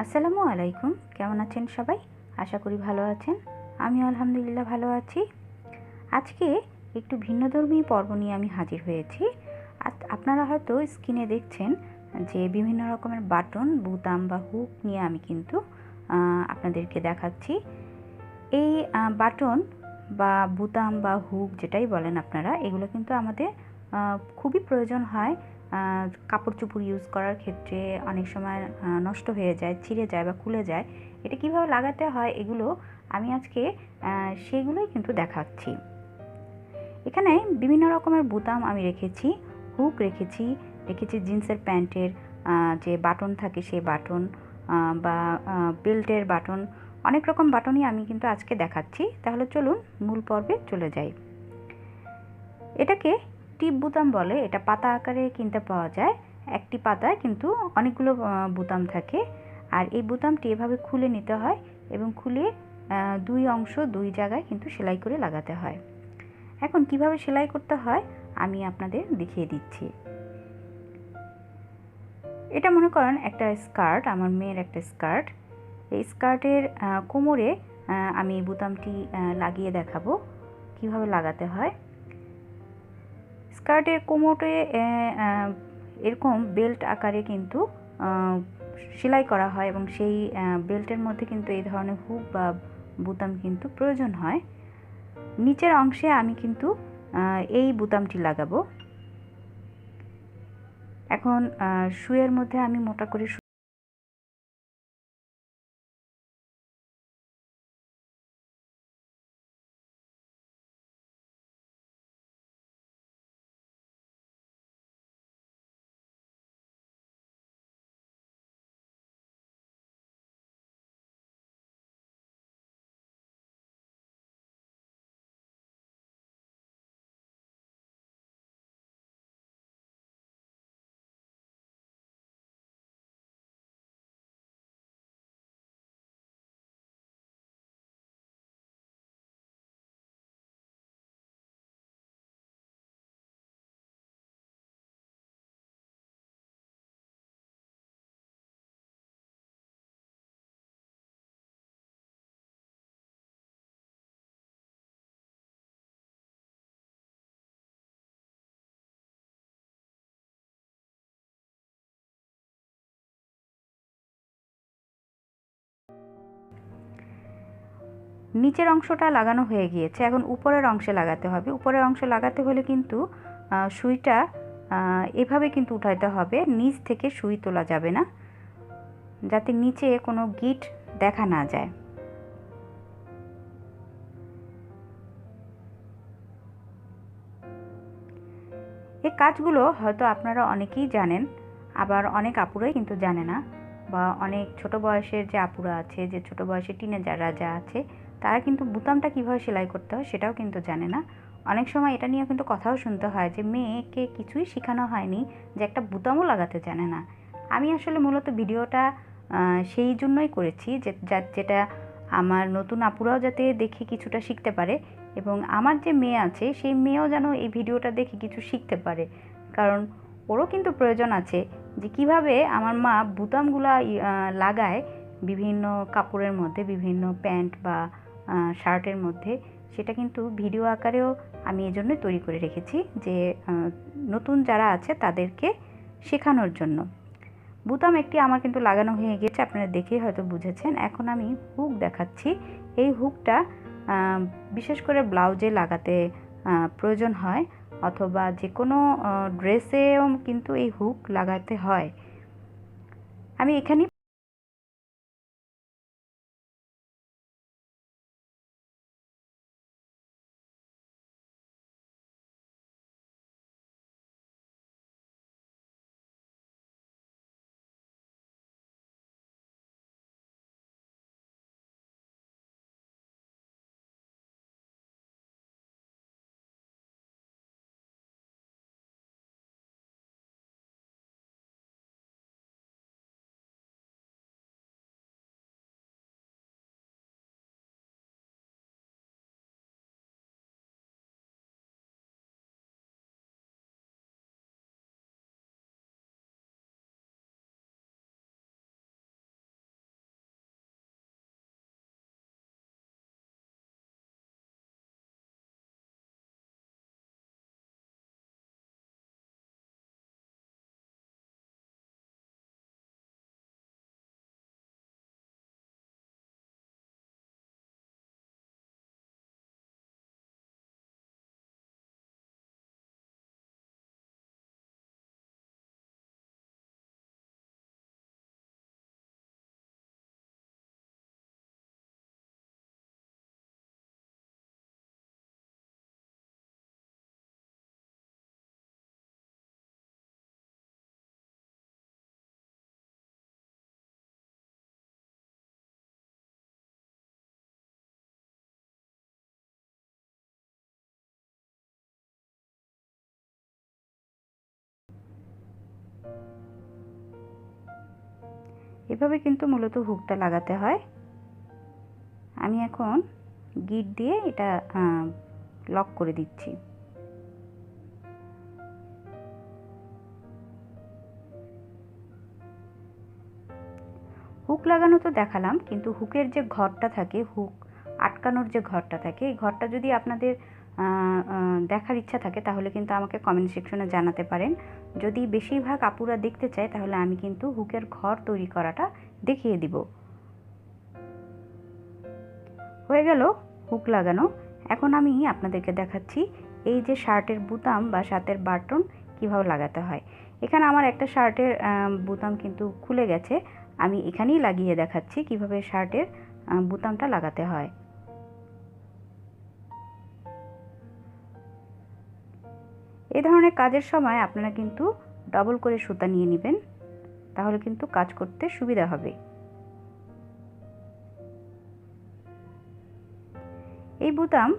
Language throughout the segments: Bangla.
আসসালামু আলাইকুম। কেমন আছেন সবাই? আশা করি ভালো আছেন। আমিও আলহামদুলিল্লাহ ভালো আছি। আজকে একটু ভিন্নধর্মী পর্ব নিয়ে আমি হাজির হয়েছি। আপনারা হয়তো স্ক্রিনে দেখছেন যে বিভিন্ন রকমের বাটন, বুতাম বা হুক নিয়ে আমি কিন্তু আপনাদেরকে দেখাচ্ছি। এই বাটন বা বুতাম বা হুক যেটাই বলেন আপনারা, এগুলো কিন্তু আমাদের খুবই প্রয়োজন হয় কাপড় চোপড় ইউজ করার ক্ষেত্রে। অনেক সময় নষ্ট হয়ে যায়, ছিঁড়ে যায় বা খুলে যায়। এটা কিভাবে লাগাতে হয় এগুলো আমি আজকে সেগুলোই কিন্তু দেখাচ্ছি। এখানে বিভিন্ন রকমের বুতাম আমি রেখেছি, হুক রেখেছি জিন্সের প্যান্টের যে বাটন থাকে সেই বাটন বা বেল্টের বাটন, অনেক রকম বাটনই আমি কিন্তু আজকে দেখাচ্ছি। তাহলে চলুন মূল পর্বে চলে যাই। এটাকে টিপ বুতাম বলে। এটা পাতা আকারে কিনতে পাওয়া যায়। একটি পাতায় কিন্তু অনেকগুলো বুতাম থাকে। আর এই বুতামটি এভাবে খুলে নিতে হয় এবং খুলে দুই অংশ দুই জায়গায় কিন্তু সেলাই করে লাগাতে হয়। এখন কিভাবে সেলাই করতে হয় আমি আপনাদের দেখিয়ে দিচ্ছি। এটা মনে করেন একটা স্কার্ট, আমার মেয়ের একটা স্কার্ট। এই স্কার্টের কোমরে আমি এই বুতামটি লাগিয়ে দেখাবো কিভাবে লাগাতে হয়। স্কার্টের কোমরে এরকম বেল্ট আকারে কিন্তু সেলাই করা হয় এবং সেই বেল্টের মধ্যে কিন্তু এই ধরনের হুক বা বুতাম কিন্তু প্রয়োজন হয়। নিচের অংশে আমি কিন্তু এই বুতামটি লাগাবো। এখন সুইয়ের মধ্যে আমি মোটা করে নিচের অংশটা লাগানো হয়ে গিয়েছে। এখন উপরের অংশে লাগাতে হবে। উপরের অংশে লাগাতে হলে কিন্তু সুইটা এভাবে কিন্তু উঠাইতে হবে, নিচ থেকে সুই তোলা যাবে না, যাতে নিচে কোনো গিট দেখা না যায়। এই কাজগুলো হয়তো আপনারা অনেকেই জানেন, আবার অনেক আপুরাই কিন্তু জানে না, বা অনেক ছোট বয়সের যে আপুরা আছে, যে ছোট বয়সের টিনেজাররা যা আছে, তারা কিন্তু বুতামটা কীভাবে সেলাই করতে হয় সেটাও কিন্তু জানে না। অনেক সময় এটা নিয়ে কিন্তু কথাও শুনতে হয় যে মেয়েকে কিছুই শেখানো হয়নি, যে একটা বুতামও লাগাতে জানে না। আমি আসলে মূলত ভিডিওটা সেই জন্যই করেছি যে যেটা আমার নতুন আপুরাও যাতে দেখে কিছুটা শিখতে পারে, এবং আমার যে মেয়ে আছে সেই মেয়েও যেন এই ভিডিওটা দেখে কিছু শিখতে পারে। কারণ ওরও কিন্তু প্রয়োজন আছে যে কিভাবে আমার মা বুতামগুলা লাগায় বিভিন্ন কাপড়ের মধ্যে, বিভিন্ন প্যান্ট বা শার্টের মধ্যে। সেটা কিন্তু ভিডিও আকারেও আমি এজন্যই তৈরি করে রেখেছি, যে নতুন যারা আছে তাদেরকে শেখানোর জন্য। বুতাম একটি আমার কিন্তু লাগানো হয়ে গেছে, আপনারা দেখেই হয়তো বুঝেছেন। এখন আমি হুক দেখাচ্ছি। এই হুকটা বিশেষ করে ব্লাউজে লাগাতে প্রয়োজন হয়, অথবা যে কোনো ড্রেসেও কিন্তু এই হুক লাগাতে হয়। আমি এখানে এভাবে কিন্তু মূলত হুকটা লাগাতে হয়। আমি এখন গিট দিয়ে এটা লক করে দিচ্ছি। হুক লাগানো তো দেখালাম, কিন্তু হুকের যে ঘরটা থাকে, হুক আটকানোর যে ঘরটা থাকে, এই ঘরটা যদি আপনাদের দেখার ইচ্ছা থাকে তাহলে কিন্তু আমাকে কমেন্ট সেকশনে জানাতে পারেন। যদি বেশিরভাগ আপুরা দেখতে চায় তাহলে আমি কিন্তু হুকের ঘর তৈরি করাটা দেখিয়ে দিব। হয়ে গেল হুক লাগানো। এখন আমি আপনাদেরকে দেখাচ্ছি এই যে শার্টের বুতাম বা শার্টের বাটন কিভাবে লাগাতে হয়। এখানে আমার একটা শার্টের বুতাম কিন্তু খুলে গেছে, আমি এখানেই লাগিয়ে দেখাচ্ছি কিভাবে শার্টের বুতামটা লাগাতে হয়। এই ধরনের কাজের সময় আপনারা কিন্তু ডবল করে সুতা নিয়ে নেবেন, তাহলে কিন্তু কাজ করতে সুবিধা হবে। এই বুতাম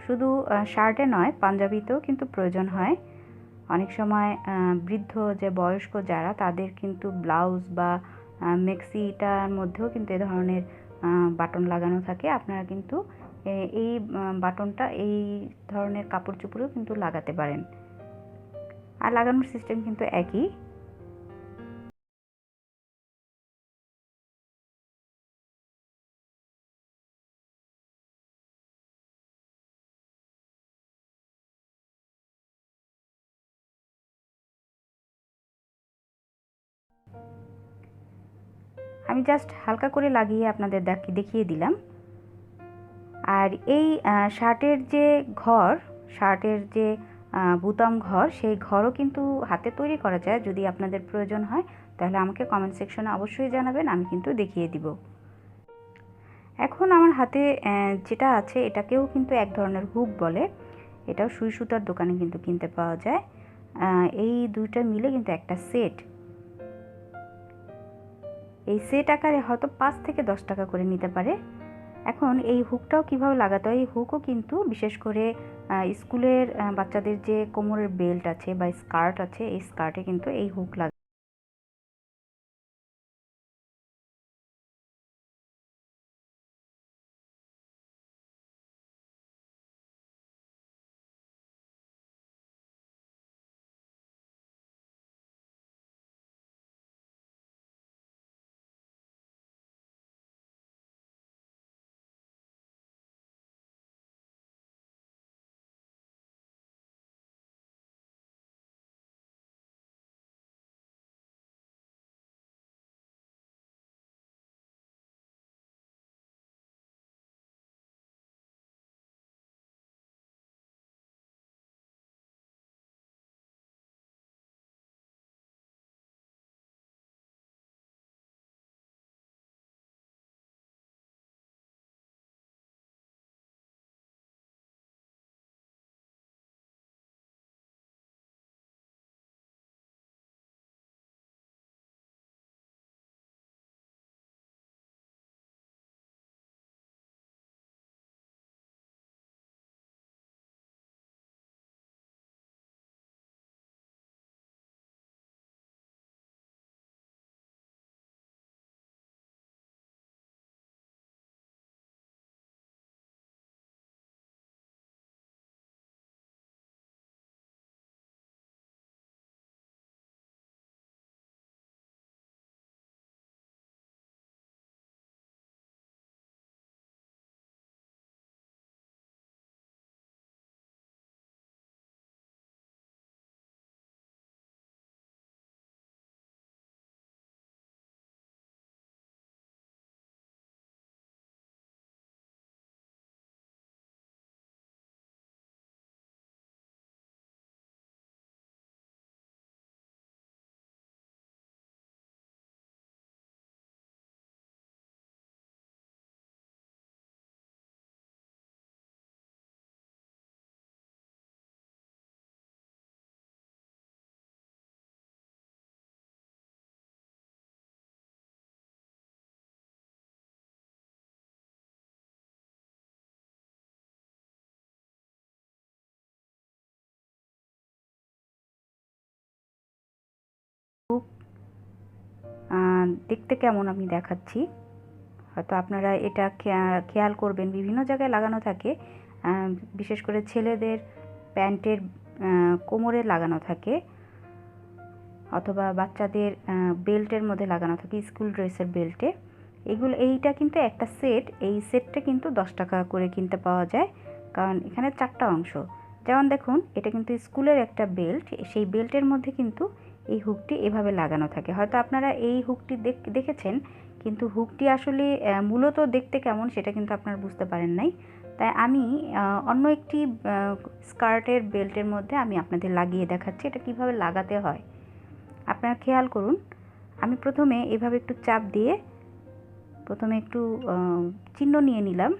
শুধু শার্টে নয়, পাঞ্জাবিতেও কিন্তু প্রয়োজন হয়। অনেক সময় বৃদ্ধ যে বয়স্ক যারা, তাদের কিন্তু ব্লাউজ বা মেক্সিটার মধ্যেও কিন্তু এ ধরনের বাটন লাগানো থাকে। আপনারা কিন্তু এই বাটনটা এই ধরনের কাপড় চোপড়েও কিন্তু লাগাতে পারেন, আর লাগানোর সিস্টেম কিন্তু একই। আমি জাস্ট হালকা করে লাগিয়ে আপনাদের দেখিয়ে দিলাম। আর এই শার্টের যে ঘর, শার্টের যে বুতাম ঘর, সেই ঘরও কিন্তু হাতে তৈরি করা যায়। যদি আপনাদের প্রয়োজন হয় তাহলে আমাকে কমেন্ট সেকশনে অবশ্যই জানাবেন, আমি কিন্তু দেখিয়ে দিব। এখন আমার হাতে যেটা আছে এটাকেও কিন্তু এক ধরনের হুক বলে। এটাও সুই সুতার দোকানে কিন্তু কিনতে পাওয়া যায়। এই দুইটা মিলে কিন্তু একটা সেট। এই সেট আকারে হয়তো 5 থেকে 10 টাকা করে নিতে পারে। এখন এই হুকটাও কিভাবে লাগাতে হয়, এই হুকও কিন্তু বিশেষ করে স্কুলের বাচ্চাদের যে কোমরের বেল্ট আছে বা স্কার্ট আছে, এই স্কার্টে কিন্তু এই হুক লাগে। দেখতে কেমন আমি দেখাচ্ছি। হয়তো আপনারা এটা খেয়াল করবেন, বিভিন্ন জায়গায় লাগানো থাকে, বিশেষ করে ছেলেদের প্যান্টের কোমরে লাগানো থাকে, অথবা বাচ্চাদের বেল্টের মধ্যে লাগানো থাকে, স্কুল ড্রেসের বেল্টে। এইটা কিন্তু একটা সেট, এই সেটটা কিন্তু 10 টাকা করে কিনতে পাওয়া যায়, কারণ এখানে 4টা অংশ। যেমন দেখুন, এটা কিন্তু স্কুলের একটা বেল্ট, সেই বেল্টের মধ্যে কিন্তু এই হুকটি এভাবে লাগানো থাকে। হয়তো আপনারা এই হুকটি দেখেছেন, কিন্তু হুকটি আসলে মূলত দেখতে কেমন সেটা কিন্তু আপনারা বুঝতে পারেন নাই। তাই আমি অন্য একটি স্কার্টের বেল্টের মধ্যে আমি আপনাদের লাগিয়ে দেখাচ্ছি এটা কিভাবে লাগাতে হয়। আপনারা খেয়াল করুন, আমি প্রথমে এভাবে একটু চাপ দিয়ে প্রথমে একটু চিহ্ন নিয়ে নিলাম।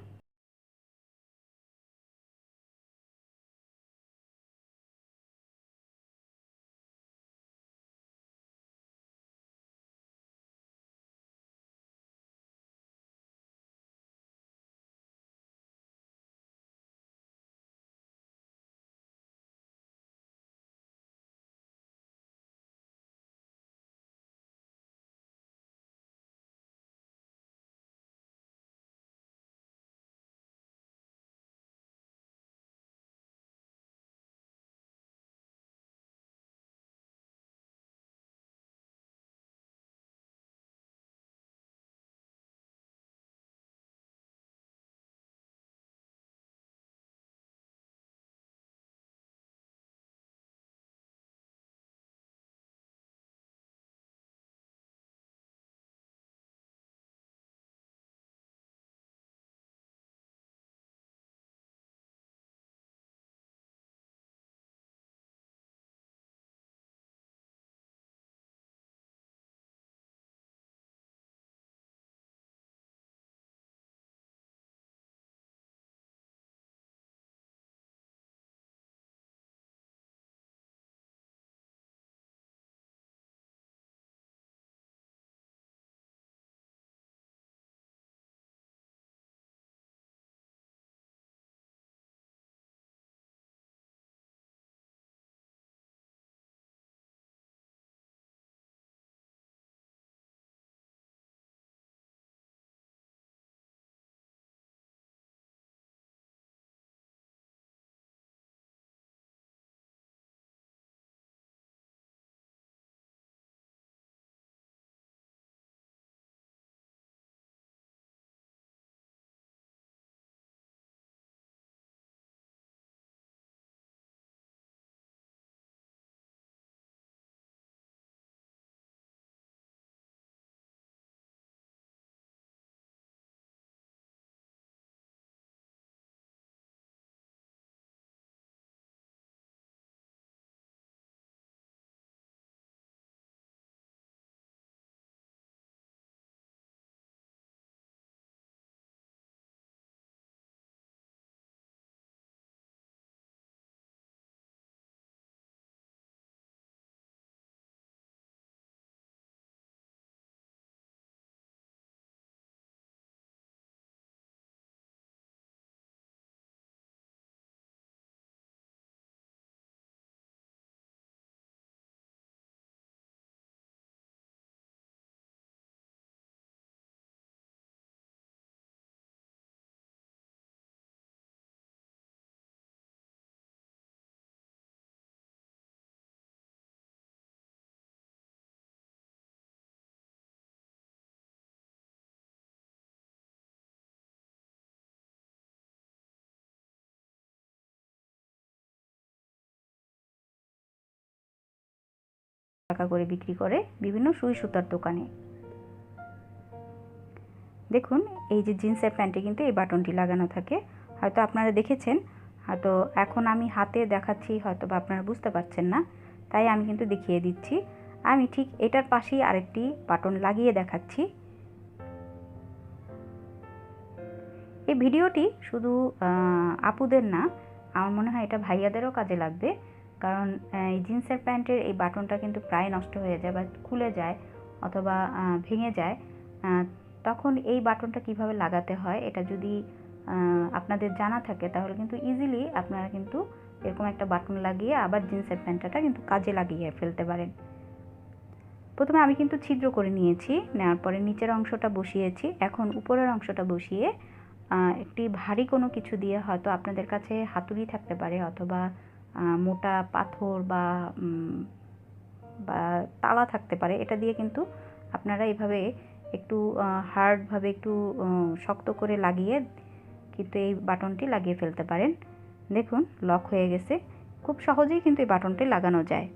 টাকা করে বিক্রি করে বিভিন্ন সুই সুতার দোকানে। দেখুন, এই যে জিন্সের প্যান্টে কিন্তু এই বাটনটি লাগানো থাকে, হয়তো আপনারা দেখেছেন, হয়তো এখন আমি হাতে দেখাচ্ছি, হয়তো বা আপনারা বুঝতে পারছেন না, তাই আমি কিন্তু দেখিয়ে দিচ্ছি। আমি ঠিক এটার পাশেই আরেকটি বাটন লাগিয়ে দেখাচ্ছি। এই ভিডিওটি শুধু আপুদের না, আমার মনে হয় এটা ভাইয়াদেরও কাজে লাগবে, কারণ এই জিন্সের প্যান্টের এই বাটনটা কিন্তু প্রায় নষ্ট হয়ে যায় বা খুলে যায় অথবা ভেঙে যায়। তখন এই বাটনটা কিভাবে লাগাতে হয় এটা যদি আপনাদের জানা থাকে, তাহলে কিন্তু ইজিলি আপনারা কিন্তু এরকম একটা বাটন লাগিয়ে আবার জিন্সের প্যান্টটা কিন্তু কাজে লাগিয়ে ফেলতে পারেন। প্রথমে আমি কিন্তু ছিদ্র করে নিয়েছি, নেওয়ার পরে নিচের অংশটা বসিয়েছি। এখন উপরের অংশটা বসিয়ে একটি ভারী কোনো কিছু দিয়ে, হয়তো আপনাদের কাছে হাতুড়ি থাকতে পারে অথবা মোটা পাথর বা তালা থাকতে পারে, এটা দিয়ে কিন্তু আপনারা এইভাবে একটু হার্ডভাবে একটু শক্ত করে লাগিয়ে কিন্তু এই বাটনটি লাগিয়ে ফেলতে পারেন। দেখুন লক হয়ে গেছে। খুব সহজেই কিন্তু এই বাটনটি লাগানো যায়।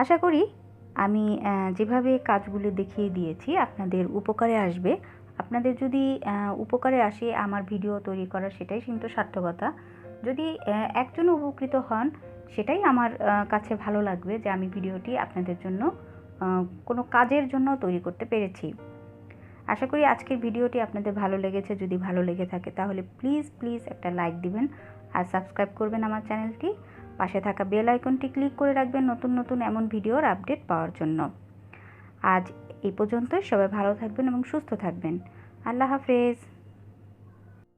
আশা করি আমি যেভাবে কাজগুলি দেখিয়ে দিয়েছি আপনাদের উপকারে আসবে। আপনাদের যদি উপকারে আসে আমার ভিডিও তৈরি করা, সেটাই কিন্তু সার্থকতা। যদি একজন উপকৃত হন, সেটাই আমার কাছে ভালো লাগবে যে আমি ভিডিওটি আপনাদের জন্য কোনো কাজের জন্য তৈরি করতে পেরেছি। আশা করি আজকের ভিডিওটি আপনাদের ভালো লেগেছে। যদি ভালো লেগে থাকে তাহলে প্লিজ একটা লাইক দিবেন আর সাবস্ক্রাইব করবেন আমার চ্যানেলটি। পাশে থাকা বেল আইকনটি ক্লিক করে রাখবেন নতুন এমন ভিডিওর আপডেট পাওয়ার জন্য। আজ এই পর্যন্তই। সবাই ভালো থাকবেন এবং সুস্থ থাকবেন। আল্লাহ হাফেজ।